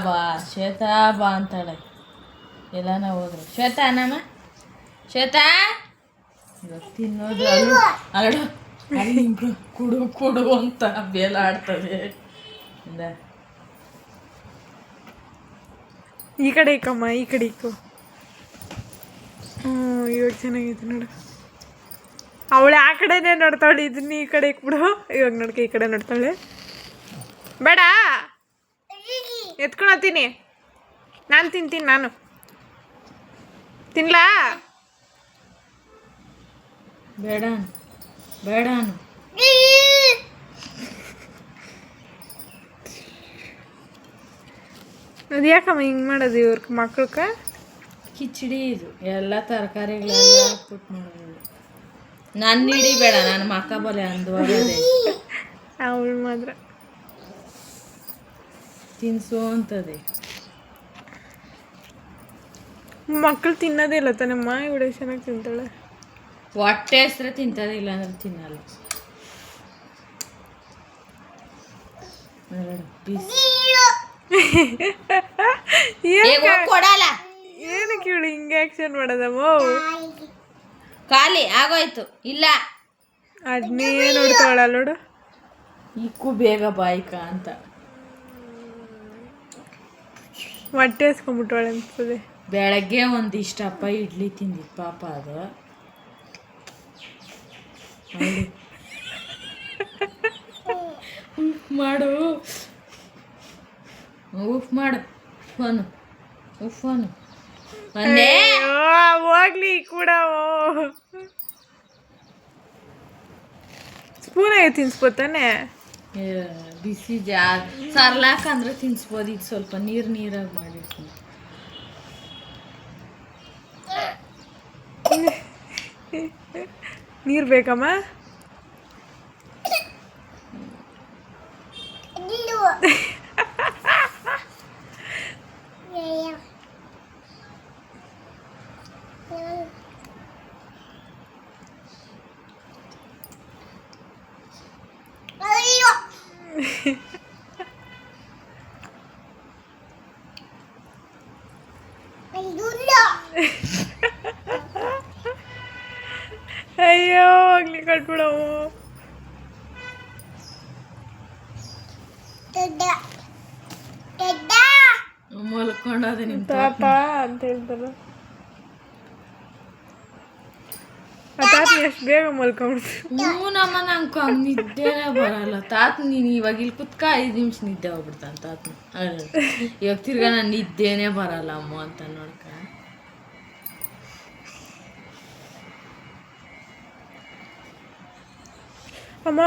ಬಾ ಶ್ವೇತಾ ಬಾ ಅಂತಾಳೆ ಎಲ್ಲಾನ ಹೋದ್ರು. ಶ್ವೇತಾ ನಮ್ಮ ಶ್ವೇತಾ ಇವಾಗ ತಿನ್ನೋದು ಅರಡು ಕುಡು ಕುಡು ಅಂತ ಬೇಲಾಡ್ತದೆ. ಈ ಕಡೆ ಇಕ್ಕಮ್ಮ, ಈ ಕಡೆ ಇಕ್ಕು. ಇವಾಗ ಚೆನ್ನಾಗೈತೆ ನೋಡು. ಅವಳು ಆ ಕಡೆನೇ ನೋಡ್ತಾಳೆ, ಇದನ್ನ ಈ ಕಡೆ ಇಕ್ಬಿಡು. ಇವಾಗ ನೋಡ್ಕೆ ಈ ಕಡೆ ನೋಡ್ತಾಳೆ. ಬೇಡ ಎತ್ಕೊಳತ್ತೀನಿ, ನಾನು ತಿಂತೀನಿ. ನಾನು ತಿನ್ಲಾ? ಬೇಡ ಬೇಡ ಅದು ಯಾಕಮ್ಮ ಹಿಂಗೆ ಮಾಡೋದು ಇವ್ರ ಮಕ್ಳಕ್ಕೆ? ಕಿಚಡಿ ಇದು ಎಲ್ಲ ತರಕಾರಿಗಳೆಲ್ಲ ಹಾಕ್ಬಿಟ್ಟು ಮಾಡೋದು. ನನ್ನ ಹಿಡಿಬೇಡ, ನನ್ನ ಮಕ್ಕ ಬಲೆ ಅಂದವಾಗದೆ ಅವಳು ಮಾತ್ರ ತಿನ್ಸು ಅಂತದೆ. ಮಕ್ಕಳು ತಿನ್ನೋದೇ ಇಲ್ಲ ತಾನಮ್ಮ. ಇವಳು ಚೆನ್ನಾಗಿ ತಿಂತಾಳೆ. ಹೊಟ್ಟೆ ಹೆಸ್ರೆ ತಿಂತದೆ, ಇಲ್ಲ ಅಂದ್ರೆ ತಿನ್ನಲ್ಲ. ಕೊಡಲ್ಲ. ಏನಕ್ಕೆ ಇವಳು ಹಿಂಗೆ ಆಕ್ಷನ್ ಮಾಡೋದಮ್ಮ? ಖಾಲಿ ಆಗೋಯ್ತು. ಇಲ್ಲ ಅದನ್ನೇ ನೋಡ್ತಾವಳ ನೋಡು. ಇಕ್ಕು ಬೇಗ ಬಾಯ್ಕ ಅಂತ ಹೊಟ್ಟೆ ಹಸ್ಕೊಂಡ್ಬಿಟ್ಟವಳೆ ಅನ್ಸ್ತದೆ. ಬೆಳಗ್ಗೆ ಒಂದಿಷ್ಟಪ್ಪ ಇಡ್ಲಿ ತಿಂದಿತ್ತು ಪಾಪ. ಅದು ಮಾಡು ಉಫ್ ಮಾಡು ಫೋನು ಫೋನು ಹೋಗ್ಲಿ ಕೂಡ. ಸ್ಪೂನಾಗೆ ತಿನ್ಸ್ಬೋತಾನೆ. ಬಿಸಿ ಸರ್ಲಾಕಂದ್ರೆ ತಿನ್ಸ್ಬೋದು. ಈಗ ಸ್ವಲ್ಪ ನೀರಾಗಿ ಮಾಡಿರ್ತೀನಿ. ನೀರು ಬೇಕಮ್ಮ? ಅಯ್ಯೋ ಹೋಗ್ಲಿ ಕಟ್ಬಿಡವು. ಮಲ್ಕೊಂಡದೆ ನಿಮ್ಮ ತಾತ ಅಂತ ಹೇಳ್ತಾರ. ಆ ತಾತ ಎಷ್ಟು ಬೇಗ ಮಲ್ಕೊಂಡ್ಬಿಡ್ತು. ನಮ್ಮ ನಂಗೆ ನಿದ್ದೆನೇ ಬರಲ್ಲ. ತಾತ ನೀನು ಇವಾಗ ಇಲ್ಲಿ ಕುತ್ಕ 5 ನಿಮಿಷ ನಿದ್ದೆ ಹೋಗ್ಬಿಡ್ತಾನೆ ತಾತ. ಇವಾಗ ತಿರ್ಗಾ ನಾನು ನಿದ್ದೆನೇ ಬರಲ್ಲ ಅಮ್ಮ ಅಂತ ನೋಡ್ಕ. ಅಮ್ಮ